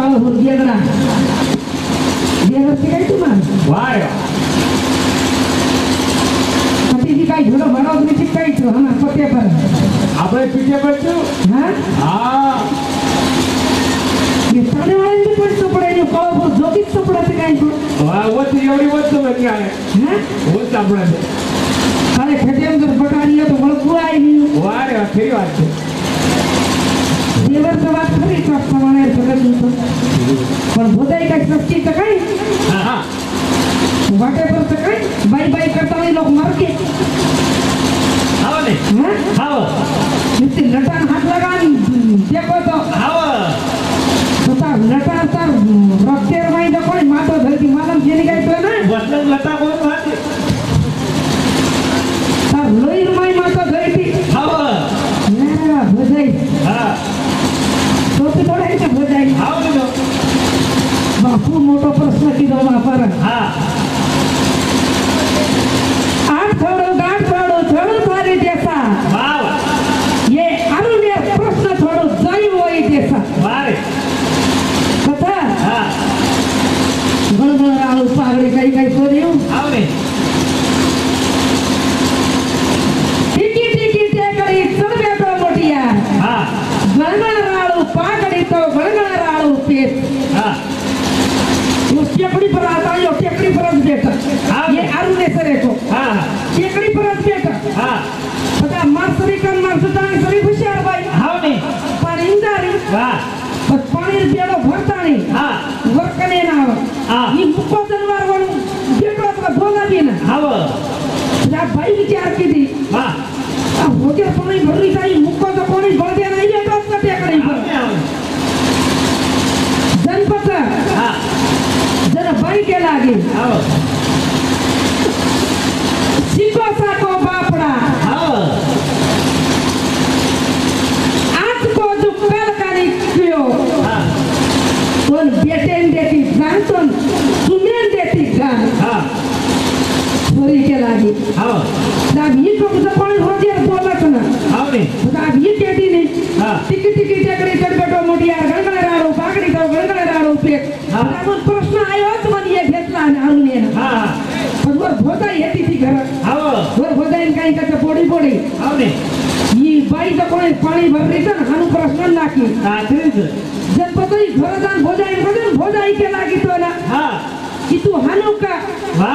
काळ होऊन गेला देवरती काय तुम्हाला वारे कधी काय झोडं भराव तुम्ही चिपकायचं हा ना पत्ते पर आपण पिठे पडतो हा हा ये साडे वाळांची पण चपडायची काळ जोगीच चपडायचं काय वत एवढी वत म्हणजे काय हा वत सापडायचं सारे खेटेम जर बटाली तो बळकू आहे नाही वारे खरी वाटते देवरचं बात खरी प्रमाणे सगळं पण भोदाई काय सच्ची तर काय हा वाटेवरचं काय बाई बाई करता लोक मारके हाव नाही हाव नुसते लटान हात लगान देखवतो हाव स्वतः लटान तर रक्तेर माहिती कोणी मातो धरती मालम जेने काय तो ना बसलं लता कोण मारते तर लोईर माई मातो धरती हाव ना भोदाई हा तो ते थोडायचं भोदाई हाव ना बापू मोठा प्रश्न की दो बापर हा आठ छोड़ो छोड़ो सारे जैसा वाव ये अरुण्य प्रश्न छोड़ो जाई वही जैसा वारे कथा हा गणगण आळू पागडे काही सोडियो हाव नाही टिकी टिकी टेकडी चढबेटो मोठिया हा गणगण राळू पागडी तो गणगण राळू पेट हा टेकडी पर आता यो टेकडी परच बेटा ये अरुण्य सरे को हा टेकडी परच बेटा हा पता मारसरी kan मारसुतानी सरी हुशार बाई हाव नाही पण इंदारी वा पण पाणी बेडो भरतानी हा वरकने नाव हा ही मुक्को जनवार वणू बेटो आपला बोला बी ना हाव त्या बाई विचार केली वा होते पाणी भरली ताई मुक्को तो कोणी बळदे नाही बेटोच का टेकडी पर जनपद हा जरा बाई के लागे हाव शिको साको बापड़ा हाव आज को जो कल कानी कियो हा कोण बेटेन देती जानतोन सुमेन देती गान हा छोरी के लागे हाव दाब ही को तो कोण होती है बोलत ना हाव नाही दाब ही केटी नहीं हा टिकी टिकी टेकडी चढबेटो मोठिया गणगण राडो पागडी तो गणगण राडो पेट हा. दाबून प्रश्न आयोच मन ये घेतला आणि आणून ये हा पण वर भोता येती ती घरात हाव वर भोताईन काही का पोडी पोडी हाव नाही ही बाई तर कोणी पाणी भरली तर हानू प्रश्न नाकी रात्रीच जनपदी घरदान भोजाई के लागी तो ना हा कि तू हानू का वा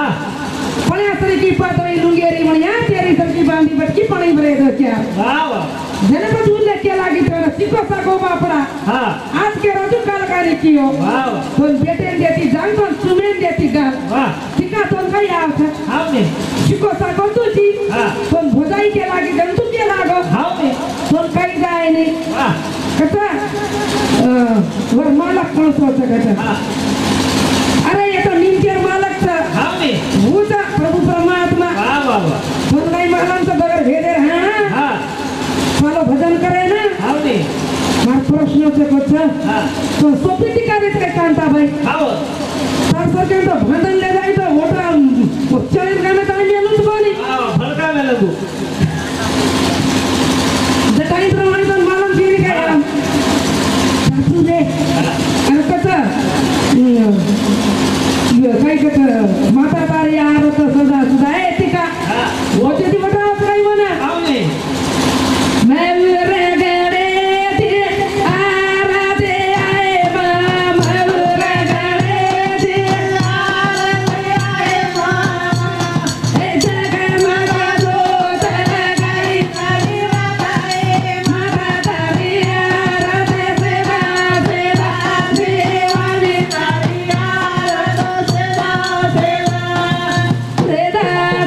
पण्यासरी की पातळी लुंगेरी म्हणया तेरी सरकी बांधी बटकी पाणी भरे दो क्या वा वा जनपद उल्ले के लागी तो ना सिको साको बापड़ा हा आज के रोजू कालकारी कियो वाव कोण बेटेन देती जांगोन सुमेन देती गाल वा ठिका तो काही आवत हाव नाही सिको साको तुझी हा कोण भोजाई के लागी जंतु के लागो हाव नाही कोण काही जाय नाही वा कसा वर मालक कोण होतं कसा हा अरे ये तो नीमकेर मालक था हाव नाही भूता प्रभु परमात्मा वा वा वा मंगाई महाराजांचा बगर भेदे हा हा मला भजन करे ना हाव नाही मार प्रश्नचं कस हा तो सोपी टिकावीत काय कांता बाई हाव तर सरकार तो भांडण ले जायचं मोठा उच्चारण करण्यात आली आणून कोणी वाव फरका मेला तू जटाई प्रमाणे तर मालम केली काय सासू दे आणि कसं काय कसं माता तारी आरत सदा सुद्धा येते का हा होते ती मोठा काही म्हणा हाव नाही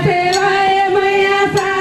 सेवा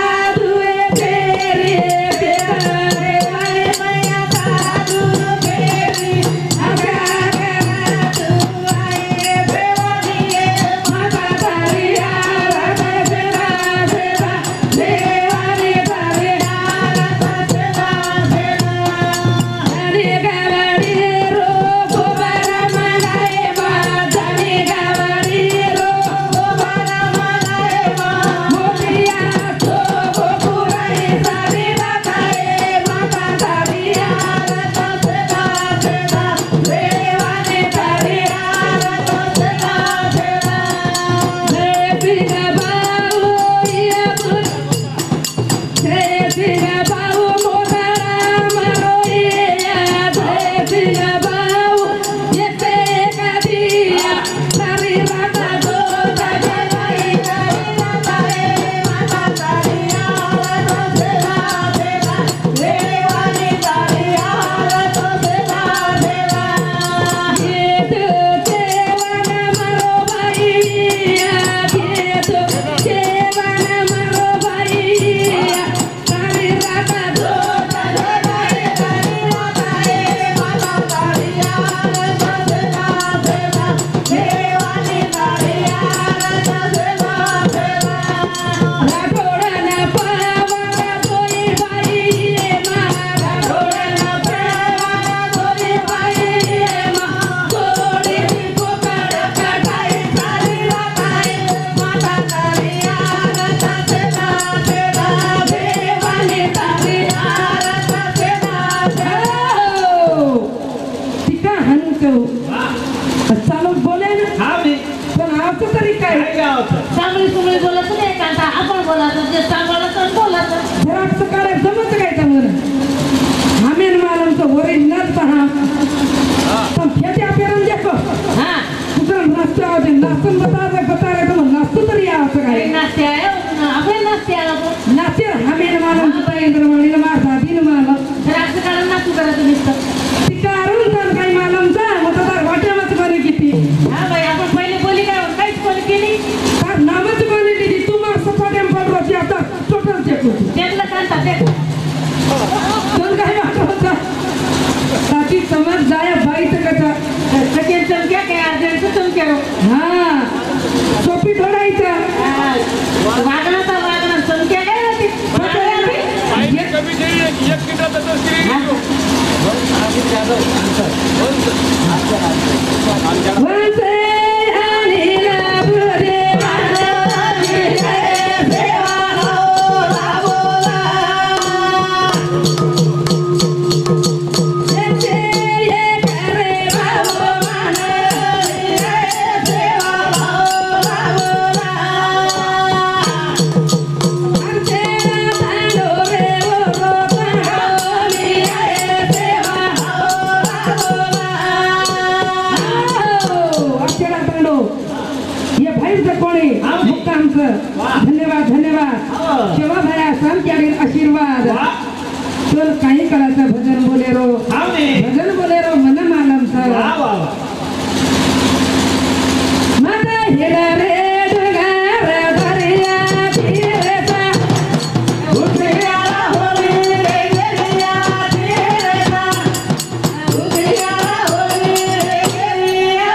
शिका हनतो चालू बोले ना हा मी पण आवतं तरी काय काय गावचं चांगली सुमळी बोलत नाही कांता आपण बोलायचं जे चांगलं तर बोलायचं जरा असं काय जमत काय चांगलं आम्ही मालमचं ओरिजिनल पहा पण फेटे आपल्याला देखो हा तुझं नाश्ता आवडे नाश्तन बता रहे तो नाश्ता तरी आवतं काय नाश्ते आहे आपण नाश्ते आला तो नाश्ते आम्ही मालमचं इंद्र म्हणील माझा दिन मालम रात्र काढून नाश्ता करायचं दिसतं तिकारून तर काही मालमचा मग तर वाट्यामध्ये बरी किती हा बाई आपण पहिले बोली काय काहीच बोली केली तर नामच बनी दिली तू मग सपाट्या पडवाची आता टोटल चेक होती त्यातलं कांता ते पण काय वाटत ताकी समज जाया बाईचं कथा सगळे चमक्या काय अर्जंट चमक्या हा सोपी थोडायचं वागण्याचा वागणं चमक्या काय होती कमी नाही एक मिनिटात वंसे आणि लाभरे धन्यवाद धन्यवाद सेवा भया संत आशीर्वाद चल काही करायचं भजन बोलेरो हा मी भजन बोलेरो मन मालम सर वा वा वा मद हिरा रे डगर दरिया धीरेसा उठिया होली रे गेलिया धीरेसा उठिया होली रे गेलिया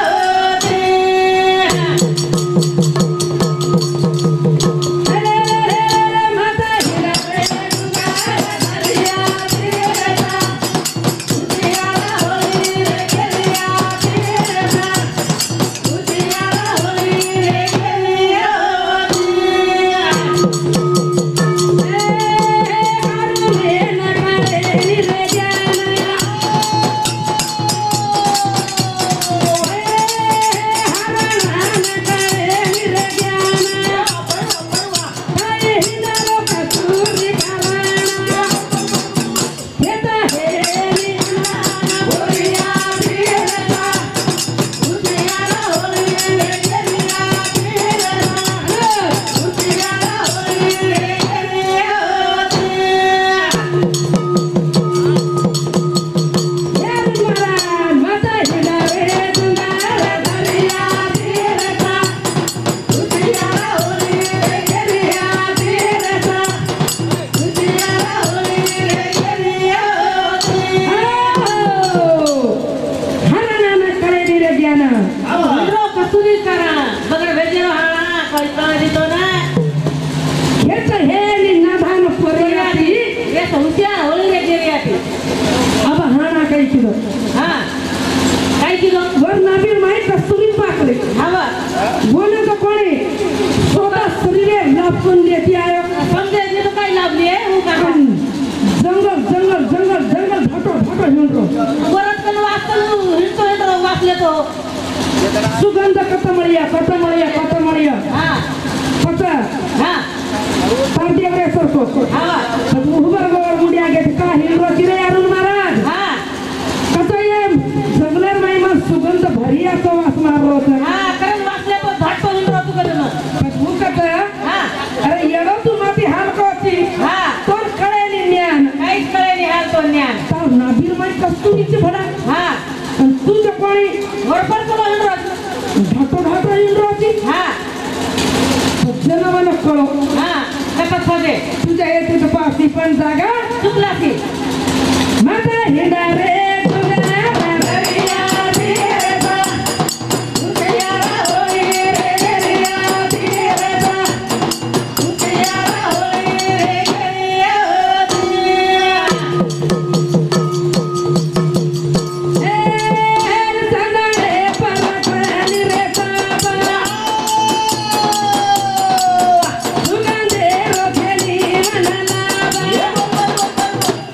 सुगंध कतमळिया कतमळिया कतमळिया पता पार्टीवर सरको उभर गोवर मुडिया घेत का हिंदू किरे अरुण महाराज कसं ये जंगलर माई मग सुगंध भरिया तो वास मारलो होता कारण वाचले तो धाट तो हिंदू तू कधी तू कसं अरे येडो तू माती हालकोची तो कळेली ज्ञान काहीच कळेली हाल तो ज्ञान तर नाबीर माई कस्तुरीची भडा तुझं कोणी वरपर तो हिंदू ढाटो ढाटो हिंदूची जनावाला कळो कसं खोदे तुझ्या येते पासी पण जागा चुकला ती माता हिंदा रे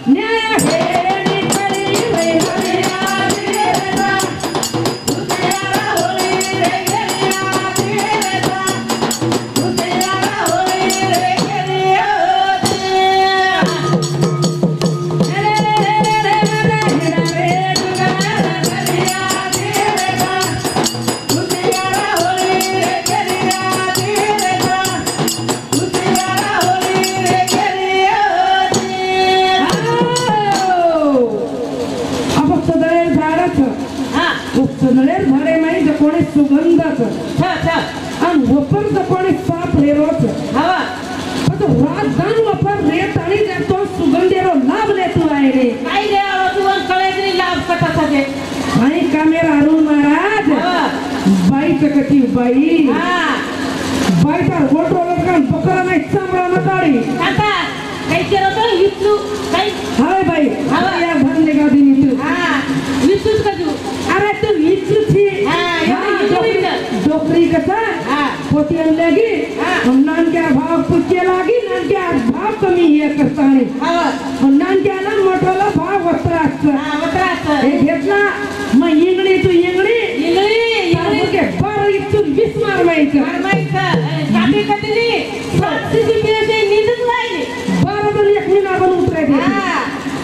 न्याय हे निकळी तो सगळेर भरे माई जकोणे सुगंधाच छा छा आणि वपर जकोणे साप रेरोच हवा तो रात दान वपर रेत आणि तो सुगंधेरो लाभ लेतो आहे रे काय रे आवाजून कळेतरी लाभ कटाचा दे आणि कामेरा अरुण महाराज हवा बाई चकती बाई हा बाई तर गोटो लोकन पकरा नाही चामडा नटाडी काका काही केलं विचू काही हाय बाई हवा. या भरले गादी मित्र हा विचूच का तू अरे तू विचू थी हा, डोकरी कसा हा पोती आणलेगी हा. नानक्या भाव पुच्चे लागी नानक्या भाव कमी हे करताने हवा नानक्याला मोठोला भाव वस्त्र असतं हा वत्राच हे घेतला मग इंगडी तू इंगडी इंगळी के बार इथून 20 मार माहिती काटे कतली सातशे पेशे नींदच राहिली बारा जण एक महिना पण उतरायचे हा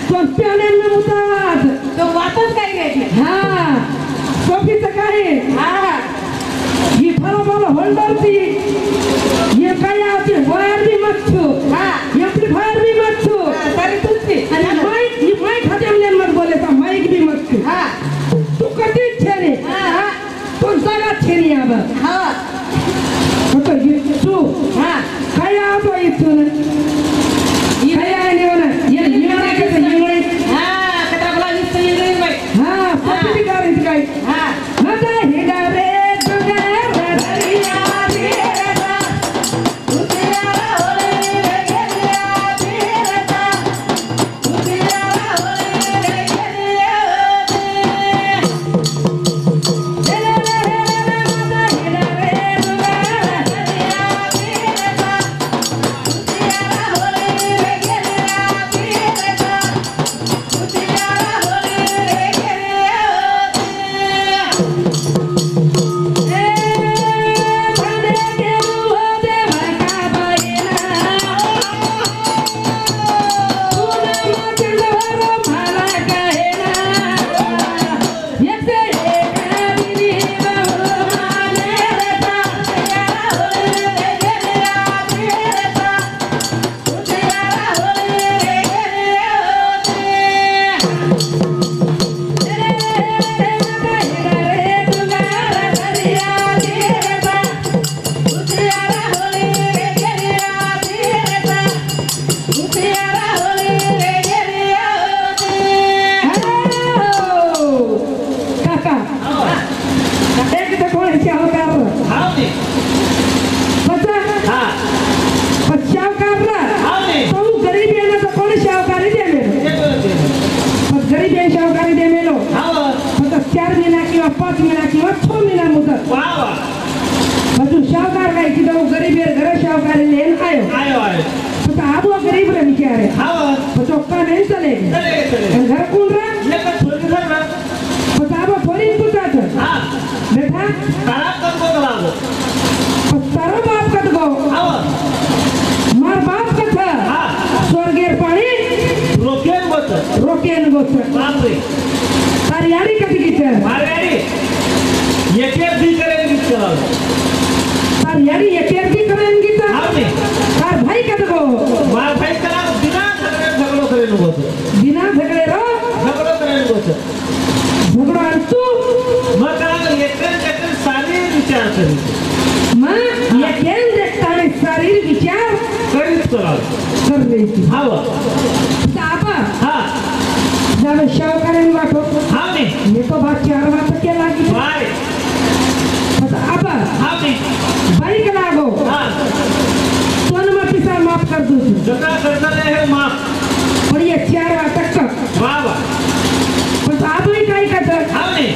तो प्याण्यांना उतरात तो वाटच काय घ्यायची हा सोफीचं काय हा ही फळाफळ होल्डरची हे काय होते वायर बी मच्छू हा एम्प्लीफायर बी मच्छू तरी तुझी आणि माईक ही माईक हाते मत बोलायचा माईक बी मच्छू हा तू कधी छेने हा तो जागा छेनी आबा हा होतो तू हा काय आतो इथून काय आहे निवना ये निवना कसं निवणे हा कटाकला विसर इंगळी बाई हा सोफी करायचं काय हा मजा हिडा रे तुझ्या ररिया धीरता तुझ्याला होळी रे गेल्या धीरता तुझ्याला होळी रे गेल्या काका एक तर कोण शावकार हाव ने बचा हा शावकार हाव ने तो गरीब आहे ना तर कोण शावकारी दे मेलो पण गरीब आहे शावकारी दे मेलो हाव फक्त 4 महिना किंवा 5 महिना किंवा 6 महिना मुदत वा वा બધું શાવકાર કાઈ કીધું ગરીબ ઘરે શાવકારી લેન આયો आयो आयो તો આબો ગરીબ રે વિચારે हाव તો ચોક્કા નહીં ચલે चले चले અને ઘર કોણ રે ये का थोड़ी सर ना તો આબો ફોરી પૂછા છે हां બેટા तारा कब को लागो તો તારો બાપ કદ ગો हाव માર બાપ કથ हां સ્વર્ગેર પાણી रोकेन मत રોકેન ગોસ बाप रे તાર યારી કદ ગીતે मारे यारी एक भी करे गीत चलाओ તાર યારી એકેરથી કરેન ગીતા हाव ने તાર ભાઈ કદ ગો मार भाई करा बिना झगड़ो करे नो होतो बिना झगड़े रो झगड़ो करे नो होतो झगड़ो आणतो मग करा एक सारी विचार करी मग एकेन देखताने शरीर विचार करीत करावं कर द्यायची हाव आबा हा जावे शावकाऱ्याने वाटो हाव ने मी तो भाग 4 वाजता केला की बाय आबा हाव ने बाईक लागो हा सोन पिसा माफ कर दू जगा करता है माफ पण ये 4 वाजता तक वा वा पण आबा काय करत हाव ने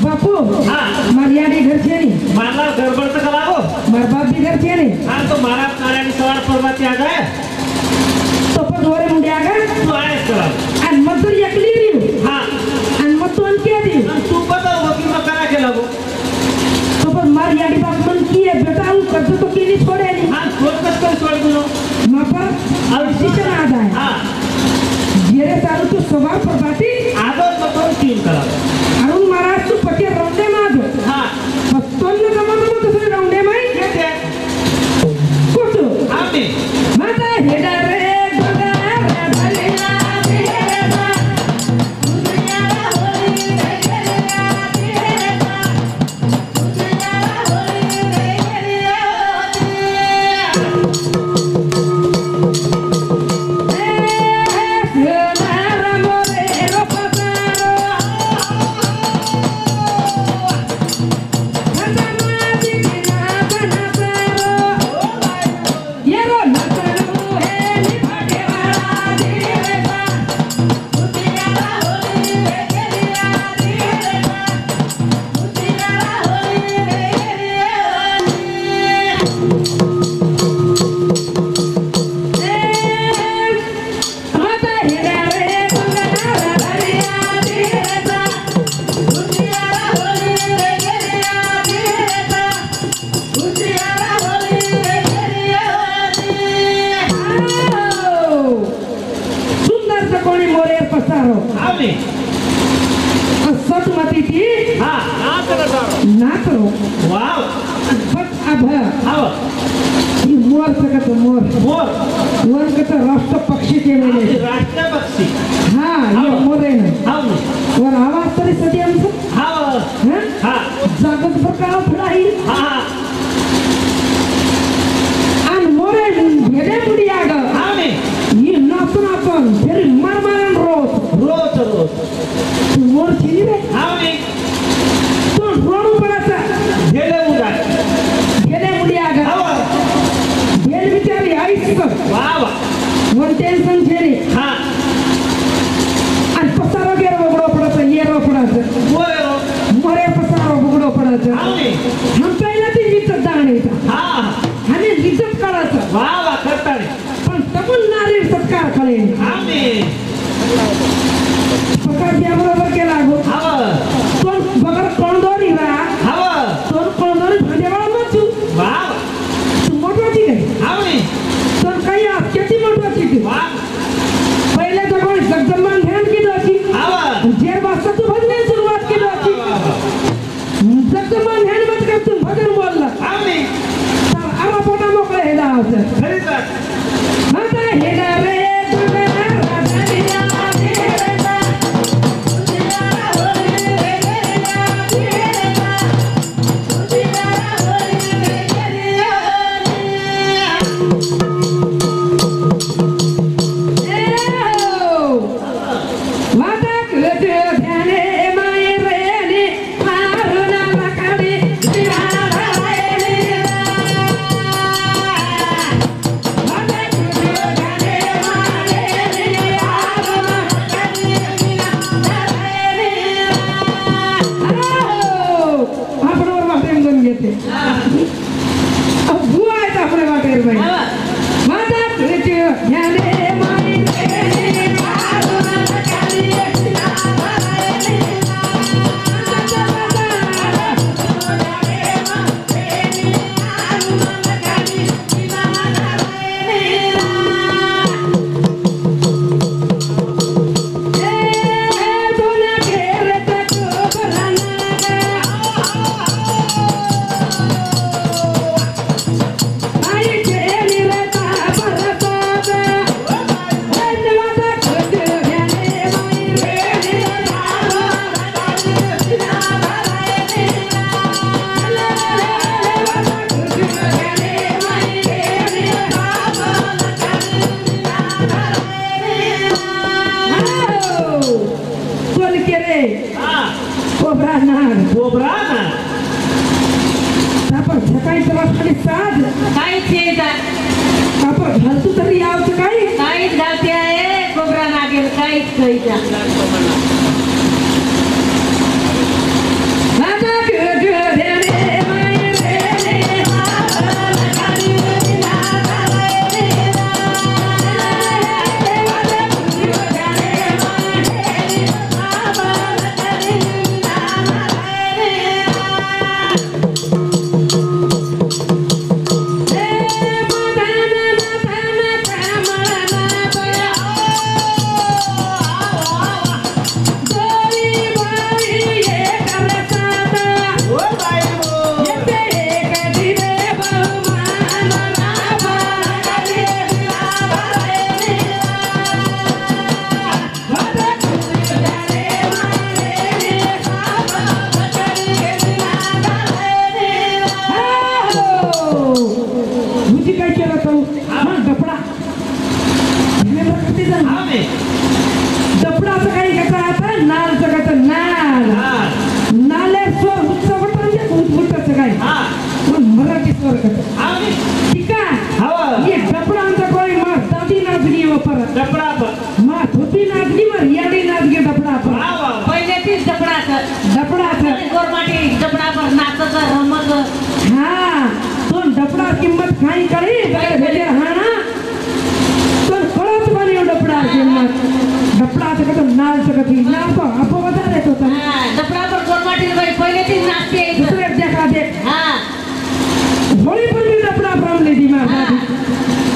बापू हा मर्यादे घर छे नहीं माला गड़बड़ तो कराओ मार बाप भी घर छे नहीं हाँ तो मारा कार्यालय सवार परवाती आ गए तो पण दोरे मुंडे आगा तू आयस करावं आणि मजूर एकली रिव हा आणि मग तो के दी तू बताओ वकील मग करा केला गो तो पण मर्यादे बाप मन की है बेटा हूं कर तो केली छोड़े नहीं हाँ छोड़ कर छोड़ दो मापर अब शिक्षण आ जाए हाँ जेरे सारू तू स्वभाव प्रभाती आदर तो तीन करावं अरुण महाराज तू पटे रौंडे माझ हाँ मस्तोन जमानो तसं रौंडे माई येते कुठं हाव ने माता हेडा रे गगा रे भलिया देवा मी सट मती ती हा ना करो वाव फक्त अब हाव ही मोर सकत मोर मोर मोर कत राष्ट्र पक्षी के वेळे राष्ट्र पक्षी हा ये मोर आहे ना हाव वर आवाज तरी सदी आमचं हाव हा जागत प्रकार फडाई हा आणि मोरे भेडे मुडी आग हा मी ही नाचून आपण फेरी मारमारण रोज रोज मोर चिनी रे हा मी तो रोड पडाचा गेले उडा भेडे मुडी आग हाव भेड बिचारी आईस वाव वन टेन्शन छेरी हा आणि पसारो गेर बगडो पडाचा येरो पडाचा मोरे पसारो बगडो पडाचा हा मी हम पहिला ती इज्जत दाणीचा हा आणि इज्जत करायचा वाव करताळे पण तबून नारी सत्कार कळे हा मी पकार द्या बरोबर केला गो हाव तो बगर कोंडोरी रा हाव तो कोंडोरी भांडेवाळा मचू वाव तू मोठवाची काय हा मी तो काही किती मोठवाची ती वाव पहिले तर कोण जगजमान ध्यान केलं होती हाव जे वाजता तू भजन सुरुवात केली होती जगजमान ध्यान मत कर तू भजन बोलला हा मी तर आवा पोटा मोकळे हे दावचं खरीच आता हे गा रे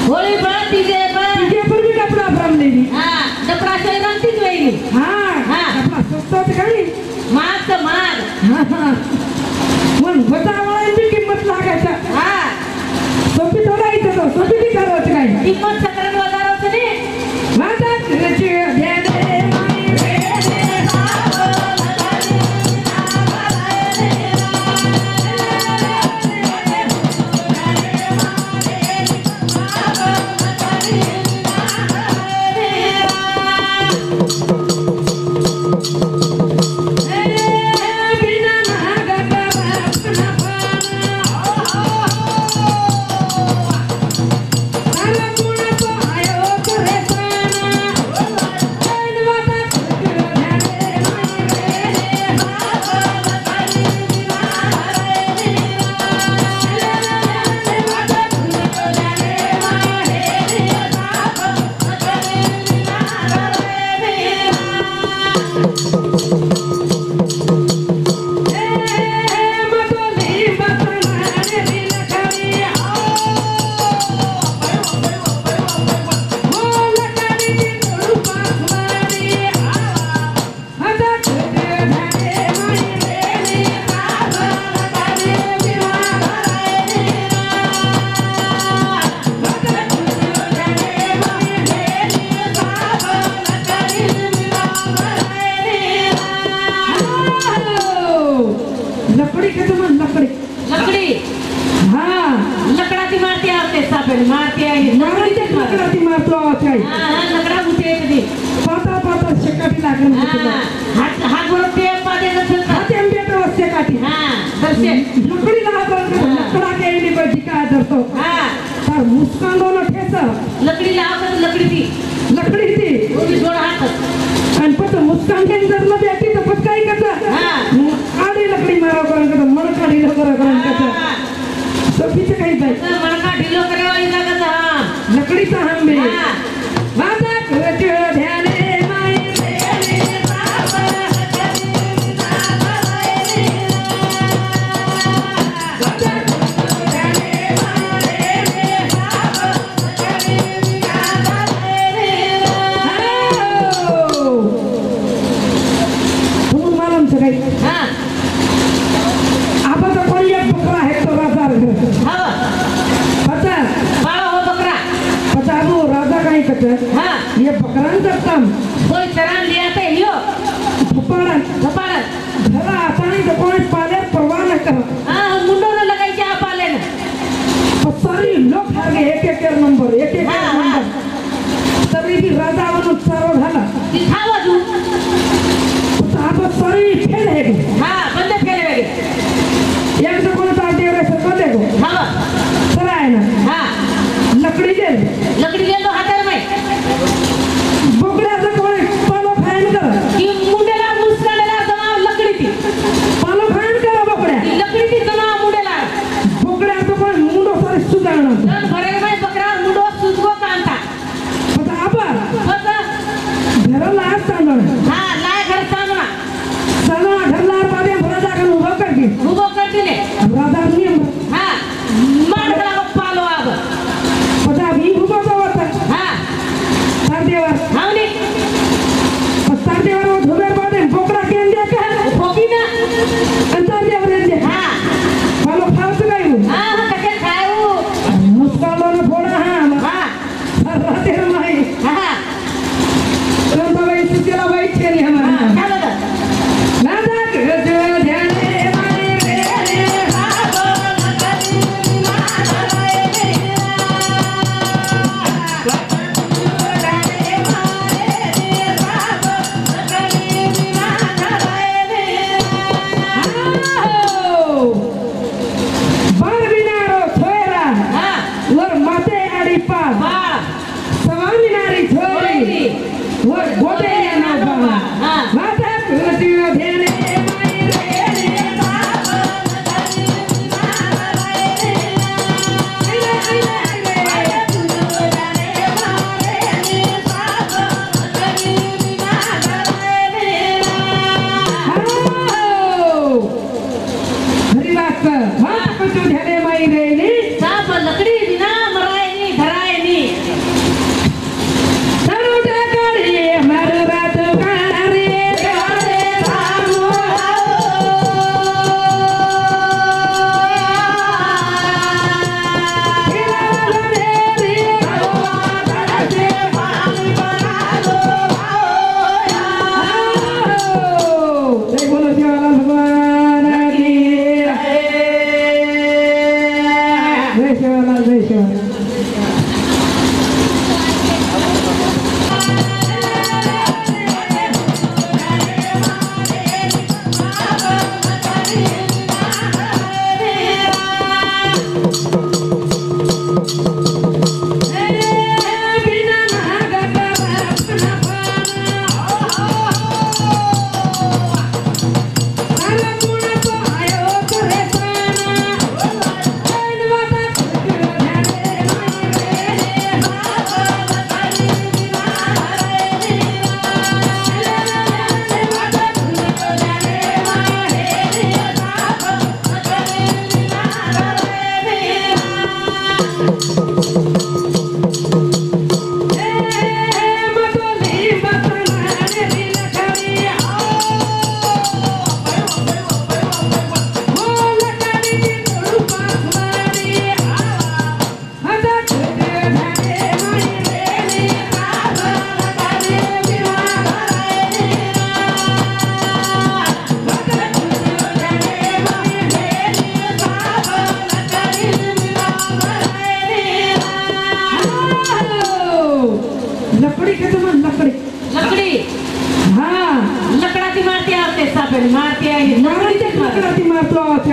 होळी पण डीजे पर भी डपड़ा भरम लेनी हां डपड़ा से रंती जोईनी हां हां लकड़ी के तुम लकड़ी लकड़ी हाँ लकड़ाती मारती आते सापेल मारती आई लकड़ी ते लकड़ी मारतो आते हां लकड़ा उठे दी पाता पाता शेकाटी लागून हात हात वर ते पादे नसेल हाते बेटा वस्ते काटी हां दर्शे लकड़ी लगा लकड़ा के इने बजी का दरतो हां तर मुस्कान दोनो ठेसा लकड़ी लाव कर लकड़ी थी वो भी जोड़ हाथ आणि पत मुस्कान के जर न बेटी तो पत काय करता हां आडी लकड़ी मारो करून का मन काढी लो करून का तो पीछे काही जाय मनका ढिलो करे वाली लागत हां लकड़ी चा हम में हां माता करते ध्याने माई देने बाप हां आता तो कोण एक बकरा आहे तो राजा हां पता बाळा हो बकरा पता वो राजा काही करते हां ये बकरांचं काम कोई चरान लिया ते लियो फपाड़ा कपाळ घरा आता नाही तो कोणी पाले परवाह न कर हां मुंडो न लगायचे आपाले ना सारी लोक हागे एक नंबर नंबर तरी भी राजा म्हणून चारो झाला ती खावा तू आता सारी फेल आहे हां बंद केले वेगे एक तो कोण पार्टी रे सर देखो हां चला आहे ना हां लकड़ी दे लकड़ी ले लो हातार में बोकड्याचं कोण पालो फायन कर की मुंडेला मुसकाडेला जमा लकड़ी थी पालो फायन कर बोकड्या ती लकड़ी थी जमा मुंडेला बोकड्याचं कोण मुंडो सारे सुधारणा जन भरे में बकरा मुंडो सुजगो कांता आता आपण बस घराला आज तांदळ हां लाय घर सामना सणा घरला बाबे राजा का उभा कर की उभो करती ने राजा नियम हां मार गला पालो आब पता भी उभा होता हां सरदेवर हावनी सरदेवर वो धुबेर बादे बोकड़ा के अंदर का फोकी ना अंदर देवर अंदर हां पालो खावत काय हां कसे खाऊ मुस्कालो न फोडा हां हां राते माई हां रंबा बाई सुकेला बाई छेली हमारा चलो नादा करते ध्याने माई रे हां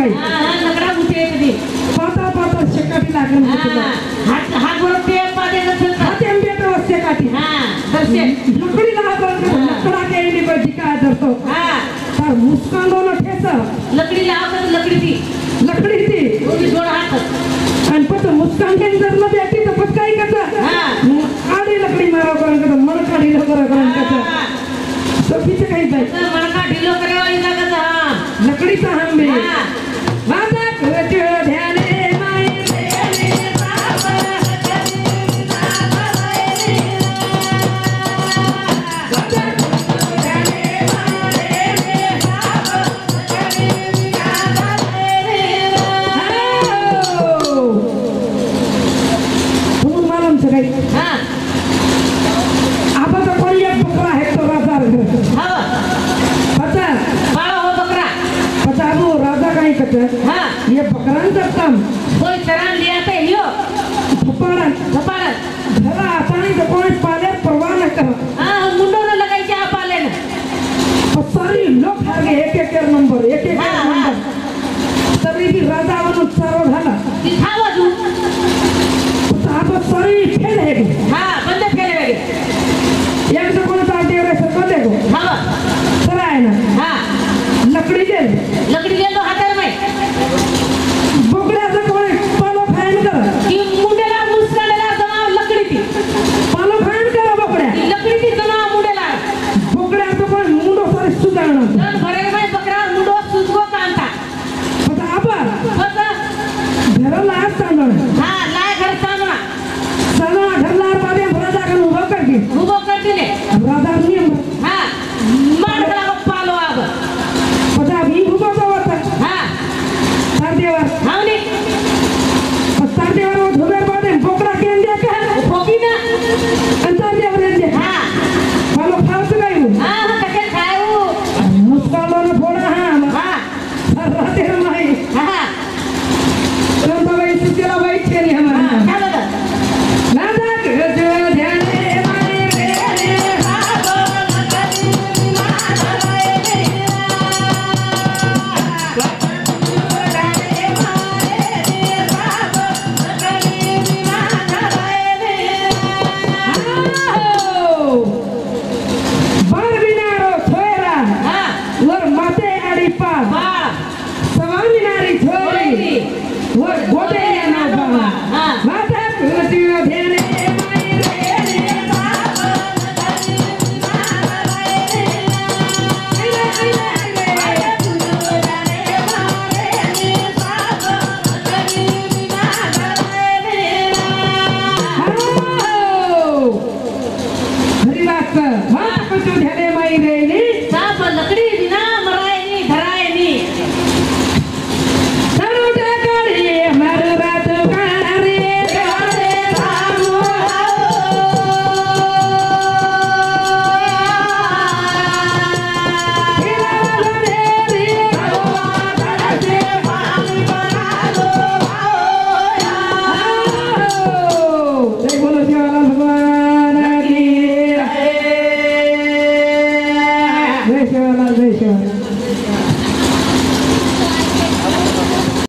काही लकडा उठे कधी पाता पाता शेकाटी लागून हात बरोबर ते पादे नसेल हाते आंबे तर वस्ते काठी दर्शे लकडी लागून लकडा केली पाहिजे काय धरतो तर मुस्कान दोन ठेस लकडी लावतात लकडी ती दोन्ही जोड हात आणि पण मुस्कान केली जर मध्ये येते तर पण काही कसं आडी लकडी मारा करून कसं मन काढी लवकर करून कसं सोपीचं काही पाहिजे मणका ढिलो करावा लागत हा लकडीचा आंबे माझा कृत्य ध्याने ये बकरांचं काम कोई चरान लिया ते लियो थपाड़ा घरा आसानी से कोई पाले परवाह न कर मुंडो न लगाई क्या पाले न सारी लोक हागे एक नंबर नंबर तरी भी राजा वरून चारो झाला दिखावा तू आता सारी फेल है बंद फेल है एक से कोण चालते रे सर देखो चला है ना लकड़ी ले लो हातर में बोकड्याचं कोण पालो फायन कर की मुंडेला मुसकाडेला जमा लकडी ती पालो फायन कर बोकड्या लकडी ती जमा मुंडेला बोकड्याचं कोण मुंडो सारे सुधारणा तर भरे में बकरा मुंडो सुजगो कांता पता आपण बस घराला आज सांगणं लाय घर सांगणा चला घरला पादे राजा कन उभा कर की उभो करते ने राजा नियम माडला पालो आब पता भी उभा होता सरदेवर हावनी सरदेवर वो धुबेर पादे बोकड़ा केन दे का फोकी ना सरदेवर दे पालो खावत काय कसे खाऊ मुस्कालो न फोडा सरदेवर माई तो भाई सुकेला भाई खेली हमारा चलो राजा जो ध्यान वर माते आडी पास सवानी नारी छोरी वर गोद